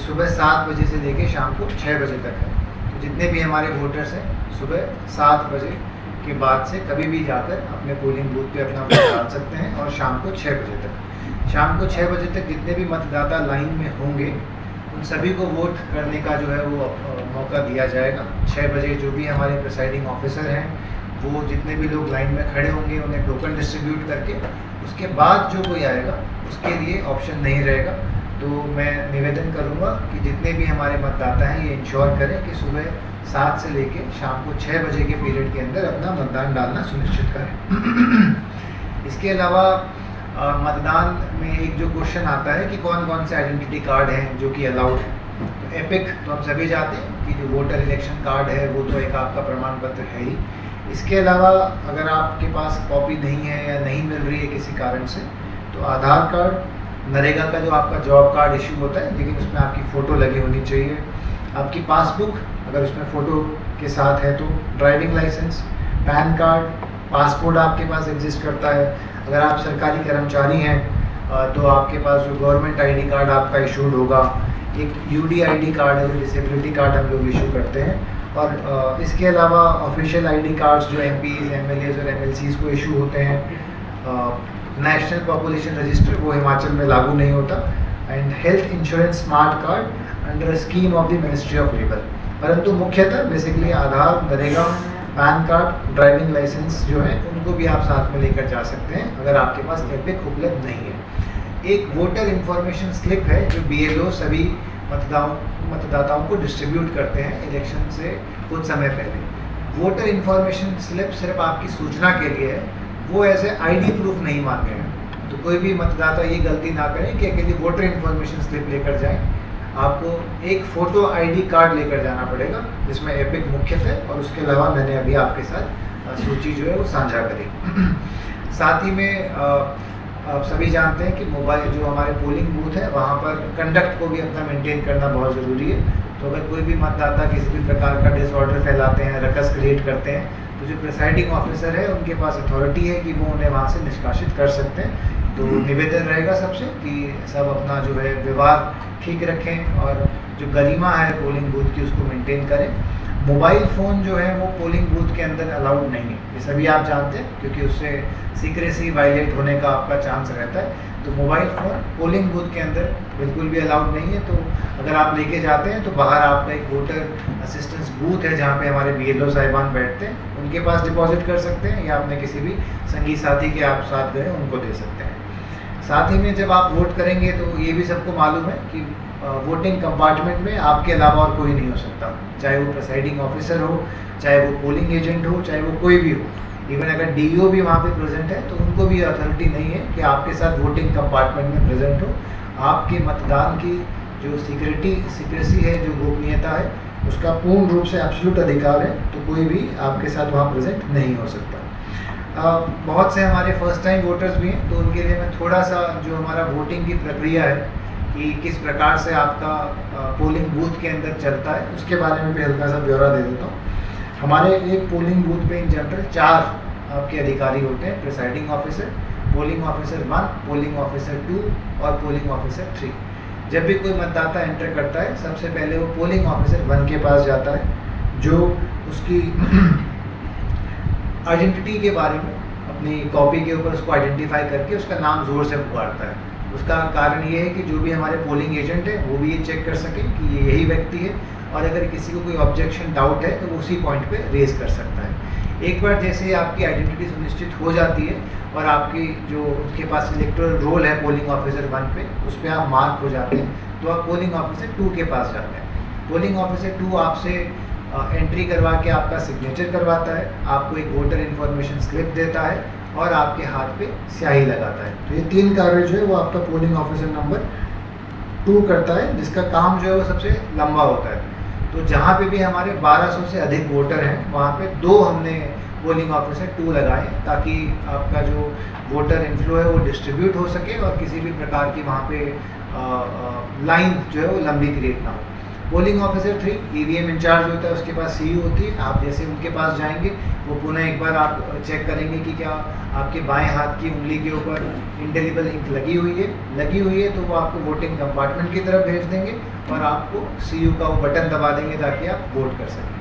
सुबह 7 बजे से लेके शाम को 6 बजे तक है। तो जितने भी हमारे वोटर्स हैं सुबह 7 बजे के बाद से कभी भी जाकर अपने पोलिंग बूथ पे अपना वोट डाल सकते हैं और शाम को 6 बजे तक। शाम को 6 बजे तक जितने भी मतदाता लाइन में होंगे उन सभी को वोट करने का जो है वो मौका दिया जाएगा। 6 बजे जो भी हमारे प्रिसाइडिंग ऑफिसर हैं वो जितने भी लोग लाइन में खड़े होंगे उन्हें टोकन डिस्ट्रीब्यूट करके उसके बाद जो कोई आएगा उसके लिए ऑप्शन नहीं रहेगा। तो मैं निवेदन करूंगा कि जितने भी हमारे मतदाता हैं ये इंश्योर करें कि सुबह 7 से लेके शाम को 6 बजे के पीरियड के अंदर अपना मतदान डालना सुनिश्चित करें। इसके अलावा मतदान में एक जो क्वेश्चन आता है कि कौन कौन से आइडेंटिटी कार्ड हैं जो कि अलाउड है। तो एपिक तो हम सभी जानते हैं कि जो वोटर इलेक्शन कार्ड है वो तो एक आपका प्रमाण पत्र है ही। इसके अलावा अगर आपके पास कॉपी नहीं है या नहीं मिल रही है किसी कारण से तो आधार कार्ड, नरेगा का जो आपका जॉब कार्ड इशू होता है लेकिन उसमें आपकी फ़ोटो लगी होनी चाहिए, आपकी पासबुक अगर उसमें फ़ोटो के साथ है तो, driving licence, PAN card, passport आपके पास एग्जिस्ट करता है। अगर आप सरकारी कर्मचारी हैं तो आपके पास जो गवर्नमेंट आईडी कार्ड आपका इशूड होगा, एक यूडी आईडी कार्ड है, डिसेबिलिटी कार्ड हम लोग इशू करते हैं। और इसके अलावा ऑफिशियल आईडी कार्ड्स जो एमपीज, एमएलएज और एमएलसीज को इशू होते हैं। नेशनल पॉपुलेशन रजिस्टर वो हिमाचल में लागू नहीं होता। And health insurance smart card under scheme of the ministry of labour. परंतु मुख्यतः basically Aadhaar, NREGA, PAN card, driving licence जो है उनको भी आप साथ में लेकर जा सकते हैं अगर आपके पास एपिक उपलब्ध नहीं है। एक वोटर इन्फॉर्मेशन स्लिप है जो बीएलओ सभी मतदाताओं को डिस्ट्रीब्यूट करते हैं इलेक्शन से कुछ समय पहले। वोटर इन्फॉर्मेशन स्लिप सिर्फ आपकी सूचना के लिए है, वो ऐसे आईडी प्रूफ नहीं मांगे हैं। तो कोई भी मतदाता ये गलती ना करें कि अकेली वोटर इन्फॉर्मेशन स्लिप लेकर जाएं। आपको एक फ़ोटो आईडी कार्ड लेकर जाना पड़ेगा जिसमें एपिक मुख्य है और उसके अलावा मैंने अभी आपके साथ सूची जो है वो साझा करी। साथ ही में आप सभी जानते हैं कि मोबाइल जो हमारे पोलिंग बूथ है वहाँ पर कंडक्ट को भी अपना मेंटेन करना बहुत ज़रूरी है। तो अगर कोई भी मतदाता किसी भी प्रकार का डिसऑर्डर फैलाते हैं, रकस क्रिएट करते हैं तो जो प्रिसाइडिंग ऑफिसर है उनके पास अथॉरिटी है कि वो उन्हें वहाँ से निष्कासित कर सकते हैं। तो निवेदन रहेगा सबसे कि सब अपना जो है व्यवहार ठीक रखें और जो गरिमा है पोलिंग बूथ की उसको मेंटेन करें। मोबाइल फ़ोन जो है वो पोलिंग बूथ के अंदर अलाउड नहीं है, ये सभी आप जानते हैं क्योंकि उससे सीक्रेसी वायलेट होने का आपका चांस रहता है। तो मोबाइल फ़ोन पोलिंग बूथ के अंदर बिल्कुल भी अलाउड नहीं है। तो अगर आप लेके जाते हैं तो बाहर आपका एक वोटर असिस्टेंस बूथ है जहाँ पे हमारे बीएलओ साहिबान बैठते हैं, उनके पास डिपॉजिट कर सकते हैं या अपने किसी भी संगी साथी के आप साथ गए उनको दे सकते हैं। साथ ही में जब आप वोट करेंगे तो ये भी सबको मालूम है कि वोटिंग कंपार्टमेंट में आपके अलावा और कोई नहीं हो सकता, चाहे वो प्रिसाइडिंग ऑफिसर हो, चाहे वो पोलिंग एजेंट हो, चाहे वो कोई भी हो। इवन अगर डीईओ भी वहाँ पे प्रेजेंट है तो उनको भी अथॉरिटी नहीं है कि आपके साथ वोटिंग कंपार्टमेंट में प्रेजेंट हो। आपके मतदान की जो सीक्रेसी है, जो गोपनीयता है, उसका पूर्ण रूप से एब्सोल्यूट अधिकार है, तो कोई भी आपके साथ वहाँ प्रेजेंट नहीं हो सकता। बहुत से हमारे फर्स्ट टाइम वोटर्स भी हैं तो उनके लिए मैं थोड़ा सा जो हमारा वोटिंग की प्रक्रिया है कि किस प्रकार से आपका पोलिंग बूथ के अंदर चलता है उसके बारे में भी हल्का सा ब्यौरा दे देता हूँ। हमारे एक पोलिंग बूथ पे इन जनरल 4 आपके अधिकारी होते हैं, presiding officer, polling officer 1, polling officer 2 और पोलिंग ऑफिसर 3। जब भी कोई मतदाता एंटर करता है सबसे पहले वो पोलिंग ऑफिसर 1 के पास जाता है जो उसकी आइडेंटिटी के बारे में अपनी कॉपी के ऊपर उसको आइडेंटिफाई करके उसका नाम ज़ोर से पुकारता है। उसका कारण ये है कि जो भी हमारे पोलिंग एजेंट है वो भी ये चेक कर सके कि ये यही व्यक्ति है और अगर किसी को कोई ऑब्जेक्शन, डाउट है तो वो उसी पॉइंट पे रेज कर सकता है। एक बार जैसे आपकी आइडेंटिटी सुनिश्चित हो जाती है और आपकी जो उसके पास इलेक्टोरल रोल है पोलिंग ऑफिसर 1 पे उस पर आप मार्क हो जाते हैं तो आप पोलिंग ऑफिसर 2 के पास जाते हैं। पोलिंग ऑफिसर 2 आपसे एंट्री करवा के आपका सिग्नेचर करवाता है, आपको एक वोटर इन्फॉर्मेशन स्लिप देता है और आपके हाथ पे स्याही लगाता है। तो ये 3 कार्य जो है वो आपका पोलिंग ऑफिसर नंबर 2 करता है, जिसका काम जो है वो सबसे लंबा होता है। तो जहाँ पे भी हमारे 1200 से अधिक वोटर हैं वहाँ पे 2 हमने पोलिंग ऑफिसर 2 लगाए ताकि आपका जो वोटर इनफ्लो है वो डिस्ट्रीब्यूट हो सके और किसी भी प्रकार की वहाँ पे लाइन जो है वो लंबी क्रिएट ना हो। पोलिंग ऑफिसर 3 ईवीएम इंचार्ज होता है, उसके पास सीयू होती है। आप जैसे उनके पास जाएंगे वो पुनः एक बार आप चेक करेंगे कि क्या आपके बाएं हाथ की उंगली के ऊपर इंडेलिबल इंक लगी हुई है तो वो आपको वोटिंग कंपार्टमेंट की तरफ भेज देंगे और आपको सीयू का वो बटन दबा देंगे ताकि आप वोट कर सकें।